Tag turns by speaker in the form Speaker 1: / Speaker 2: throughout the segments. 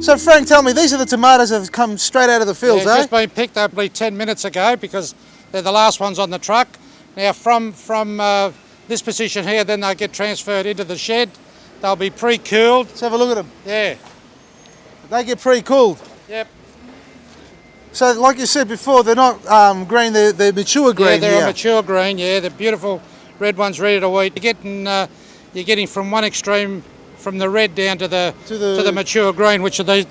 Speaker 1: So Frank, tell me, these are the tomatoes that have come straight out of the fields,
Speaker 2: Just been picked up 10 minutes ago because they're the last ones on the truck. Now from this position here, then they get transferred into the shed. They'll be pre-cooled.
Speaker 1: Let's have a look at them.
Speaker 2: Yeah.
Speaker 1: They get pre-cooled.
Speaker 2: Yep.
Speaker 1: So like you said before, they're not green, they're mature green.
Speaker 2: Yeah, they're
Speaker 1: here.
Speaker 2: a mature green, yeah. The beautiful red ones ready to eat. You're getting from one extreme, from the red down to the mature green, which are these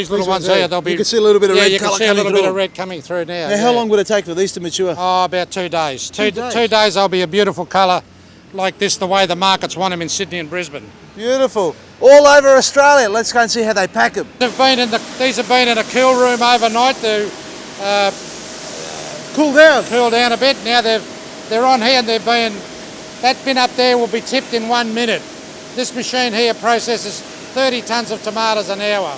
Speaker 2: little ones here. They'll be.
Speaker 1: You can see a little bit of red
Speaker 2: you can
Speaker 1: colour
Speaker 2: see a
Speaker 1: coming
Speaker 2: little
Speaker 1: through.
Speaker 2: bit of red coming through now.
Speaker 1: Now, how long would it take for these to mature?
Speaker 2: Oh, about 2 days. Two
Speaker 1: days.
Speaker 2: 2 days they'll be a beautiful colour like this, the way the markets want them in Sydney and Brisbane.
Speaker 1: Beautiful. All over Australia. Let's go and see how they pack them.
Speaker 2: These have been in a cool room overnight to
Speaker 1: Cool down.
Speaker 2: cool down a bit. Now they're on here and that bin up there will be tipped in 1 minute. This machine here processes 30 tonnes of tomatoes an hour.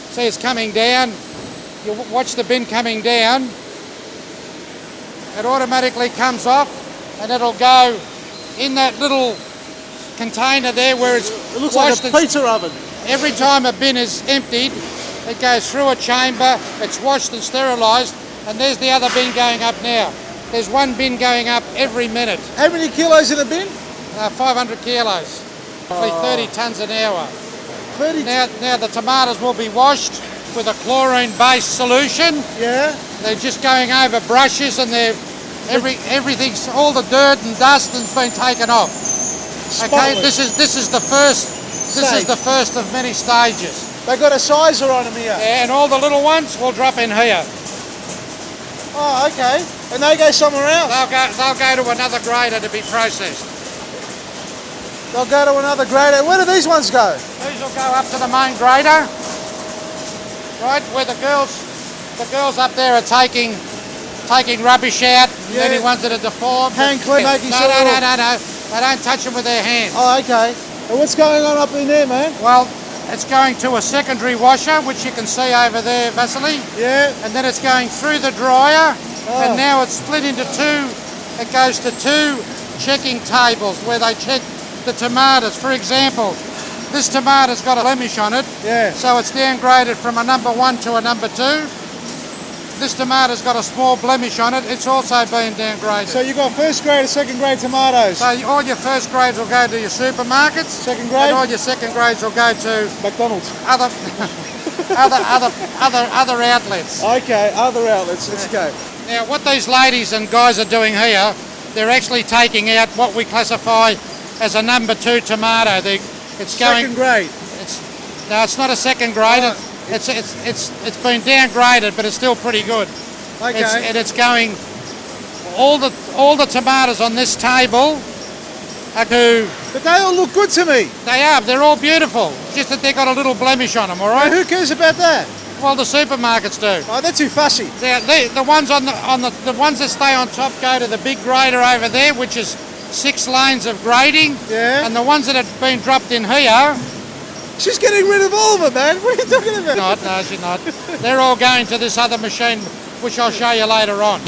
Speaker 2: See, it's coming down. You watch the bin coming down. It automatically comes off and it'll go in that little container there where it's
Speaker 1: It looks
Speaker 2: washed.
Speaker 1: like a pizza oven.
Speaker 2: Every time a bin is emptied, it goes through a chamber, it's washed and sterilised, and there's the other bin going up now. There's one bin going up every minute.
Speaker 1: How many kilos in a bin?
Speaker 2: 500 kilos, roughly 30 tonnes an hour.
Speaker 1: 30.
Speaker 2: Now the tomatoes will be washed with a chlorine-based solution.
Speaker 1: Yeah.
Speaker 2: They're just going over brushes, and everything's, all the dirt and dust has been taken off. Okay,
Speaker 1: Spotless.
Speaker 2: this is the first. This is the first of many stages.
Speaker 1: They've got a sizer on them here.
Speaker 2: Yeah, and all the little ones will drop in here.
Speaker 1: Oh, okay. And they go somewhere else.
Speaker 2: They'll go to another grader to be processed.
Speaker 1: They'll go to another grader. Where do these ones go?
Speaker 2: These will go up to the main grader, right, where the girls up there are taking rubbish out, any ones that are deformed.
Speaker 1: Hand clean, making
Speaker 2: no,
Speaker 1: sure.
Speaker 2: No. They don't touch them with their hands.
Speaker 1: Oh, okay. And what's going on up in there, man?
Speaker 2: Well, it's going to a secondary washer, which you can see over there, Vasily.
Speaker 1: Yeah.
Speaker 2: And then it's going through the dryer,
Speaker 1: Oh.
Speaker 2: and now it's split into two. It goes to two checking tables where they check the tomatoes. For example, this tomato's got a blemish on it,
Speaker 1: Yeah.
Speaker 2: so it's downgraded from a number 1 to a number 2. This tomato's got a small blemish on it, it's also been downgraded.
Speaker 1: So you've got first grade and second grade tomatoes.
Speaker 2: So all your first grades will go to your supermarkets.
Speaker 1: Second grade?
Speaker 2: And all your second grades will go to
Speaker 1: McDonald's.
Speaker 2: other other outlets.
Speaker 1: Okay, other outlets. Let's go.
Speaker 2: Now, what these ladies and guys are doing here, they're actually taking out what we classify as a number 2 tomato. It's going.
Speaker 1: Second grade.
Speaker 2: No, it's not a second grade.
Speaker 1: Oh.
Speaker 2: It's been downgraded, but it's still pretty good.
Speaker 1: Okay.
Speaker 2: It's going. All the tomatoes on this table are to.
Speaker 1: But they all look good to me.
Speaker 2: They are. They're all beautiful. Just that they've got a little blemish on them. All right.
Speaker 1: Who cares about that?
Speaker 2: Well, the supermarkets do.
Speaker 1: Oh, they're too fussy.
Speaker 2: The ones the ones that stay on top go to the big grader over there, which is 6 lanes of grading.
Speaker 1: Yeah.
Speaker 2: And the ones that have been dropped in here.
Speaker 1: She's getting rid of all of them, man. What are you talking about?
Speaker 2: No, she's not. They're all going to this other machine, which I'll show you later on.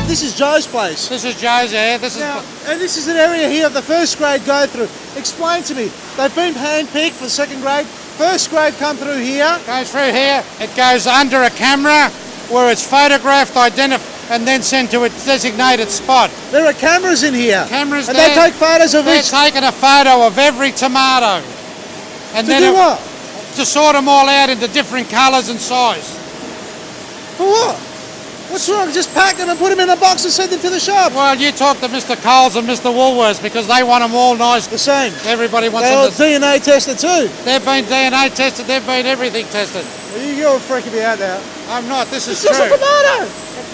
Speaker 1: This is Joe's place.
Speaker 2: This is Joe's here.
Speaker 1: And this is an area here the first grade go through. Explain to me. They've been hand-picked for second grade. First grade come through here.
Speaker 2: Goes through here. It goes under a camera where it's photographed, identified, and then sent to a designated spot.
Speaker 1: There are cameras in here.
Speaker 2: Cameras
Speaker 1: and
Speaker 2: there.
Speaker 1: they take photos of
Speaker 2: They're
Speaker 1: each.
Speaker 2: taking a photo of every tomato. And
Speaker 1: To
Speaker 2: then
Speaker 1: do what?
Speaker 2: To sort them all out into different colours and size.
Speaker 1: For what? What's wrong? Just pack them and put them in a box and send them to the shop.
Speaker 2: Well, you talk to Mr. Coles and Mr. Woolworths because they want them all nice.
Speaker 1: The same.
Speaker 2: Everybody wants
Speaker 1: They
Speaker 2: them
Speaker 1: all
Speaker 2: to.
Speaker 1: DNA tested too.
Speaker 2: They've been DNA tested. They've been everything tested.
Speaker 1: Well, you're freaking me out now.
Speaker 2: I'm not. This is
Speaker 1: It's just a
Speaker 2: true.
Speaker 1: tomato.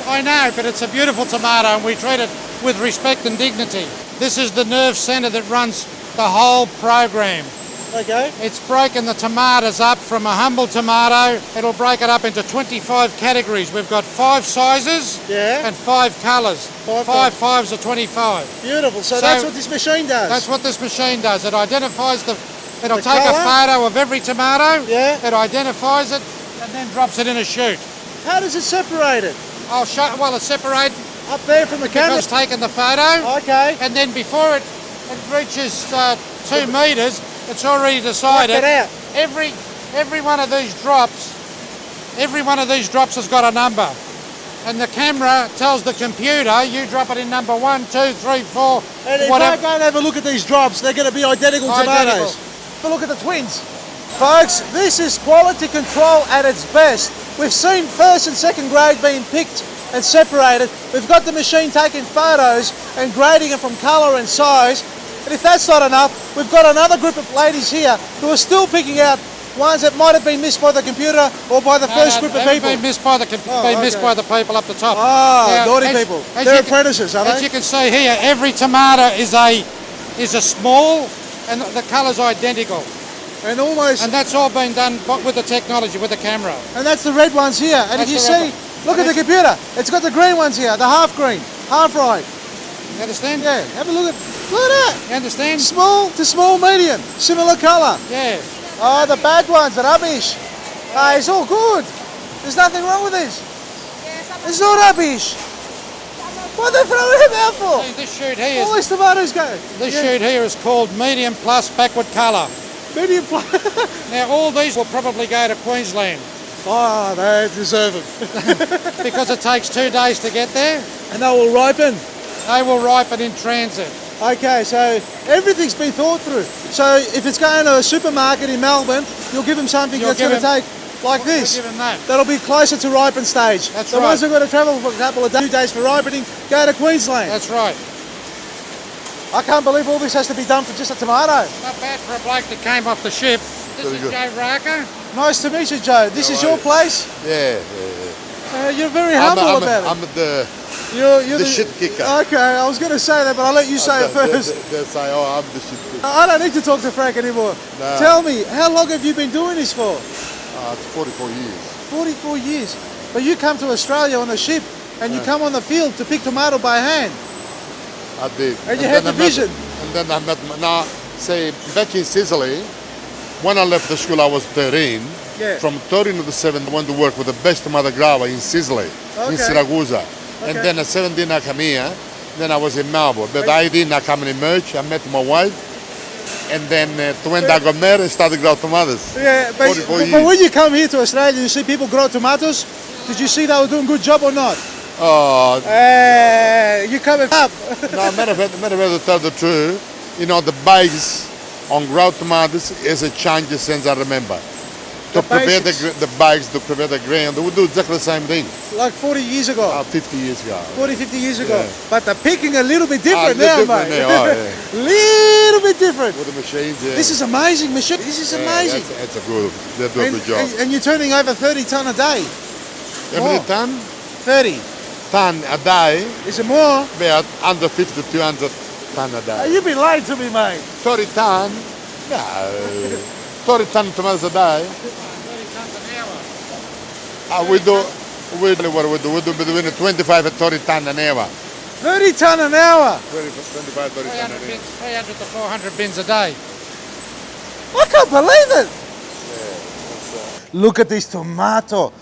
Speaker 2: I know, but it's a beautiful tomato and we treat it with respect and dignity. This is the nerve centre that runs the whole program.
Speaker 1: Okay.
Speaker 2: It's broken the tomatoes up from a humble tomato. It'll break it up into 25 categories. We've got 5 sizes and 5 colours. 5 fives are 25.
Speaker 1: Beautiful. So that's what this machine does.
Speaker 2: That's what this machine does. It identifies it'll
Speaker 1: The
Speaker 2: take
Speaker 1: colour?
Speaker 2: a photo of every tomato.
Speaker 1: Yeah.
Speaker 2: It identifies it and then drops it in a chute.
Speaker 1: How does it separate it?
Speaker 2: I'll show. Well, it's separated.
Speaker 1: Up there from the camera.
Speaker 2: It's taken the photo,
Speaker 1: Okay.
Speaker 2: and then before it reaches 2 metres, it's already decided.
Speaker 1: Work it out.
Speaker 2: Every one of these drops, has got a number, and the camera tells the computer you drop it in number 1, 2, 3, 4,
Speaker 1: And if
Speaker 2: whatever.
Speaker 1: I go and have a look at these drops, they're going to be identical tomatoes. But look at the twins. Folks, this is quality control at its best. We've seen first and second grade being picked and separated. We've got the machine taking photos and grading them from colour and size. And if that's not enough, we've got another group of ladies here who are still picking out ones that might have been missed by the computer or by the first group of people.
Speaker 2: Been missed by the missed by the people up the top.
Speaker 1: Ah, naughty people. They're apprentices, are they?
Speaker 2: As you can see here, every tomato is a small, and the colour's identical.
Speaker 1: And almost.
Speaker 2: And that's all been done with the technology, with the camera.
Speaker 1: And that's the red ones here. And if
Speaker 2: That's
Speaker 1: you
Speaker 2: the red
Speaker 1: see, look at the computer. It's got the green ones here, the half green, half right.
Speaker 2: You understand?
Speaker 1: Yeah, have a look at that.
Speaker 2: You understand?
Speaker 1: Small to small medium, similar colour.
Speaker 2: Yeah.
Speaker 1: Oh, the bad ones, the rubbish. Ah, it's all good. There's nothing wrong with this. It's not rubbish. What are they throwing it out for?
Speaker 2: See, this shoot here
Speaker 1: All
Speaker 2: is,
Speaker 1: these tomatoes go.
Speaker 2: this shoot here is called medium plus backward colour.
Speaker 1: Medium plus.
Speaker 2: Now all these will probably go to Queensland
Speaker 1: Oh, they deserve them.
Speaker 2: because it takes 2 days to get there.
Speaker 1: And they will ripen.
Speaker 2: They will ripen in transit.
Speaker 1: Okay, so everything's been thought through. So if it's going to a supermarket in Melbourne, you'll give them something
Speaker 2: You'll
Speaker 1: that's
Speaker 2: give
Speaker 1: going to
Speaker 2: them-
Speaker 1: take like this.
Speaker 2: We'll give them that.
Speaker 1: That'll be closer to ripen stage.
Speaker 2: That's
Speaker 1: the
Speaker 2: right.
Speaker 1: ones that are going to travel for a couple of days, 2 days for ripening, go to Queensland.
Speaker 2: That's right.
Speaker 1: I can't believe all this has to be done for just a tomato.
Speaker 2: Not bad for a bloke that came off the ship. This is Joe Raka.
Speaker 1: Nice to meet you, Joe. This is your place?
Speaker 3: Yeah.
Speaker 1: You're very humble about it.
Speaker 3: I'm the
Speaker 1: You're
Speaker 3: the shit kicker.
Speaker 1: Okay, I was going to say that, but I'll let you say it first.
Speaker 3: They say, oh, I'm the shit kicker.
Speaker 1: I don't need to talk to Frank anymore.
Speaker 3: No.
Speaker 1: Tell me, how long have you been doing this for?
Speaker 3: It's 44 years.
Speaker 1: 44 years. But you come to Australia on a ship and you come on the field to pick tomato by hand.
Speaker 3: I did.
Speaker 1: And you had the vision.
Speaker 3: And then I met, now, say, back in Sicily, when I left the school, I was 13.
Speaker 1: Yeah.
Speaker 3: From 13 to 17, I went to work with the best tomato grower in Sicily,
Speaker 1: Okay.
Speaker 3: in Siracusa.
Speaker 1: Okay.
Speaker 3: And then at 17, I come here. Then I was in Melbourne. But I didn't come in March. I met my wife. And then when I got married, I started growing tomatoes.
Speaker 1: Yeah, but
Speaker 3: 44
Speaker 1: when
Speaker 3: years.
Speaker 1: you come here to Australia, you see people grow tomatoes. Did you see they were doing a good job or not?
Speaker 3: Oh,
Speaker 1: You coming up?
Speaker 3: no, matter of fact, to tell the truth, you know, the bags on ground tomatoes is a change since I remember. To prepare the bags, to prepare the grain, they would do exactly the same thing.
Speaker 1: Like 40 years ago.
Speaker 3: 50 years ago.
Speaker 1: 40, 50 years ago.
Speaker 3: Yeah.
Speaker 1: But the picking a little bit different now,
Speaker 3: different
Speaker 1: mate.
Speaker 3: now, yeah.
Speaker 1: Little bit different.
Speaker 3: With the machines, yeah.
Speaker 1: This is amazing, machine. This is amazing.
Speaker 3: That's a good, they do a good job.
Speaker 1: And you're turning over 30 tonne a day.
Speaker 3: How many
Speaker 1: more.
Speaker 3: ton?
Speaker 1: 30.
Speaker 3: Ton a day,
Speaker 1: Is it more?
Speaker 3: about under 50 to 200 ton a day.
Speaker 1: You've been lying to me, mate.
Speaker 3: 30 ton? No. 30 ton tomatoes a day.
Speaker 2: 30 tonnes an hour.
Speaker 3: We do between 25 and 30 ton an hour.
Speaker 1: 30 tonne an hour.
Speaker 3: 25, 30 ton
Speaker 2: 300
Speaker 3: an hour.
Speaker 2: bins, 300 to 400 bins a day.
Speaker 1: I can't believe it. Look at this tomato.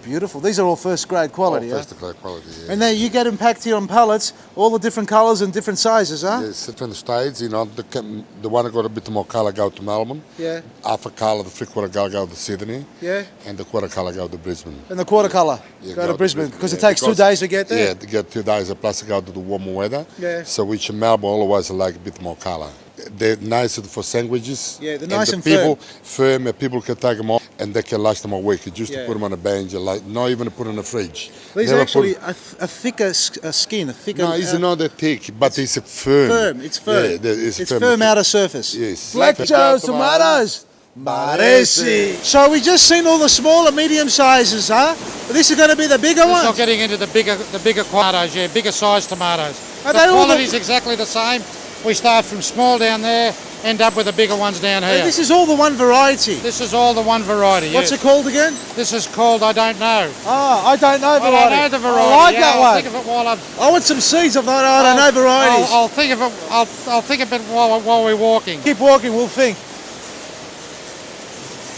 Speaker 1: Beautiful. These are all first grade quality,
Speaker 3: First grade quality, yeah.
Speaker 1: And then you get them packed here on pallets, all the different colours and different sizes, huh?
Speaker 3: Yes, different states, you know, the one that got a bit more colour go to Melbourne.
Speaker 1: Yeah.
Speaker 3: Half a colour, the 3/4 colour go to Sydney.
Speaker 1: Yeah.
Speaker 3: And the 1/4 colour go to Brisbane.
Speaker 1: And the quarter colour
Speaker 3: Yeah,
Speaker 1: go to Brisbane because
Speaker 3: yeah,
Speaker 1: it takes 2 days to get there.
Speaker 3: Yeah, to get 2 days plus to go to the warmer weather.
Speaker 1: Yeah.
Speaker 3: So which in Melbourne always like a bit more colour. They're nicer for sandwiches.
Speaker 1: Yeah, they're nice and
Speaker 3: people, firm. People can take them off and they can last them a week. Just
Speaker 1: Yeah.
Speaker 3: to put them on a bench, like not even to put in the fridge.
Speaker 1: These
Speaker 3: Never
Speaker 1: are actually
Speaker 3: put-
Speaker 1: a thicker skin, a thicker.
Speaker 3: No, it's not that thick, but it's a firm.
Speaker 1: firm. It's firm.
Speaker 3: Yeah,
Speaker 1: it's firm outer surface.
Speaker 3: Yes.
Speaker 1: Black
Speaker 3: Like
Speaker 1: Joe's
Speaker 3: the
Speaker 1: tomatoes. Maresi. So we just seen all the smaller, medium sizes, huh? But this is going to be the bigger
Speaker 2: We're
Speaker 1: ones.
Speaker 2: not getting into the bigger tomatoes, yeah, bigger sized tomatoes.
Speaker 1: Are
Speaker 2: The
Speaker 1: they all the-
Speaker 2: quality's exactly the same. We start from small down there, end up with the bigger ones down here.
Speaker 1: And this is all the one variety.
Speaker 2: This is all the one variety.
Speaker 1: What's
Speaker 2: yes.
Speaker 1: it called again?
Speaker 2: This is called I don't know.
Speaker 1: Oh, I don't know
Speaker 2: I
Speaker 1: variety.
Speaker 2: don't know the variety.
Speaker 1: I like
Speaker 2: yeah,
Speaker 1: that
Speaker 2: I'll
Speaker 1: one.
Speaker 2: think of it while I'm.
Speaker 1: I want some seeds of that. I don't know varieties.
Speaker 2: I'll think of it. I'll think of it while we're walking.
Speaker 1: Keep walking, we'll think.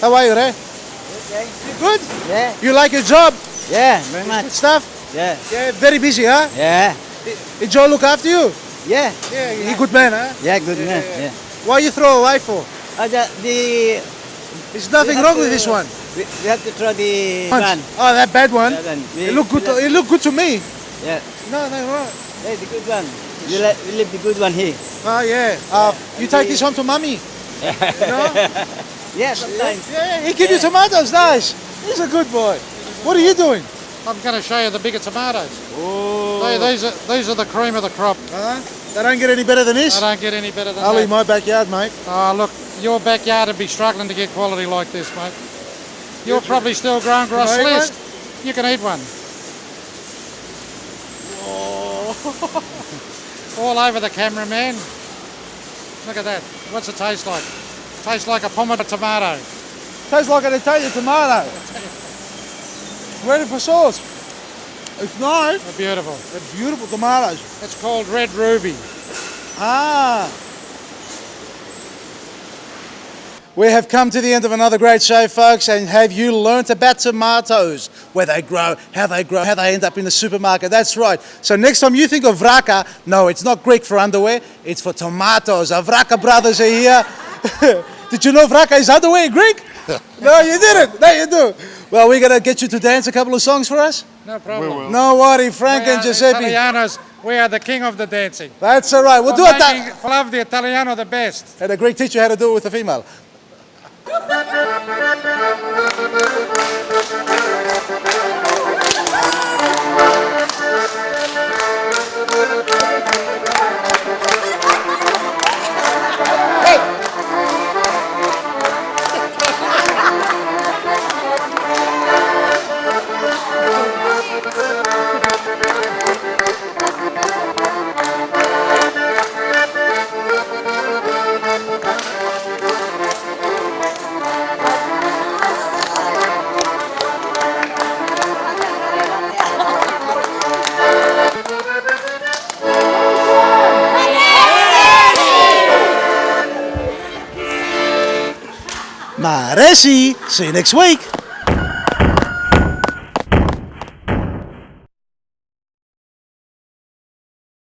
Speaker 1: How are you, Ray?
Speaker 4: Okay.
Speaker 1: You good?
Speaker 4: Yeah,
Speaker 1: You like your job?
Speaker 4: yeah, very much.
Speaker 1: Good stuff?
Speaker 4: Yeah.
Speaker 1: Yeah, very busy, huh?
Speaker 4: Yeah.
Speaker 1: Did Joe look after you?
Speaker 4: Yeah.
Speaker 1: Yeah, he good man, huh?
Speaker 4: Yeah, good man. Yeah.
Speaker 1: Why you throw away for?
Speaker 4: The
Speaker 1: There's nothing
Speaker 4: we have
Speaker 1: wrong with
Speaker 4: to-
Speaker 1: this one.
Speaker 4: we have to throw the one.
Speaker 1: Oh, that bad one.
Speaker 4: That one.
Speaker 1: It looked good. It looked good to me.
Speaker 4: Yeah.
Speaker 1: No, right.
Speaker 4: Yeah, the good one. We leave the good one here.
Speaker 1: Oh yeah. You take this home to mummy. You know?
Speaker 4: Yeah, sometimes.
Speaker 1: Yeah, he give you tomatoes. Nice. He's a good boy. What are you doing?
Speaker 2: I'm going to show you the bigger tomatoes.
Speaker 1: Oh.
Speaker 2: These are the cream of the crop.
Speaker 1: They don't get any better than this.
Speaker 2: They don't get any better than
Speaker 1: I'll
Speaker 2: that.
Speaker 1: leave my backyard, mate.
Speaker 2: Oh, look, your backyard would be struggling to get quality like this, mate. You're probably still growing
Speaker 1: Can I eat
Speaker 2: grosslist. You can eat one. All over the camera, man. Look at that. What's it taste like? Tastes like a pomegranate tomato.
Speaker 1: Tastes like an Italian tomato. Ready for sauce. It's nice.
Speaker 2: They're beautiful.
Speaker 1: They're beautiful tomatoes.
Speaker 2: It's called red ruby.
Speaker 1: Ah. We have come to the end of another great show, folks, and have you learnt about tomatoes, where they grow, how they end up in the supermarket? That's right. So next time you think of vraka, no, it's not Greek for underwear, it's for tomatoes. Our vraka brothers are here. Did you know vraka is underwear in Greek? No, you didn't. No, you do. Well, we're going to get you to dance a couple of songs for us.
Speaker 2: No problem.
Speaker 3: We will.
Speaker 1: No worry, Frank and Giuseppe.
Speaker 2: Italianos, we are the king of the dancing.
Speaker 1: That's all right. We'll do it.
Speaker 2: Love the Italiano the best.
Speaker 1: And a Greek teacher how to do it with a female. Maresi. See you next week.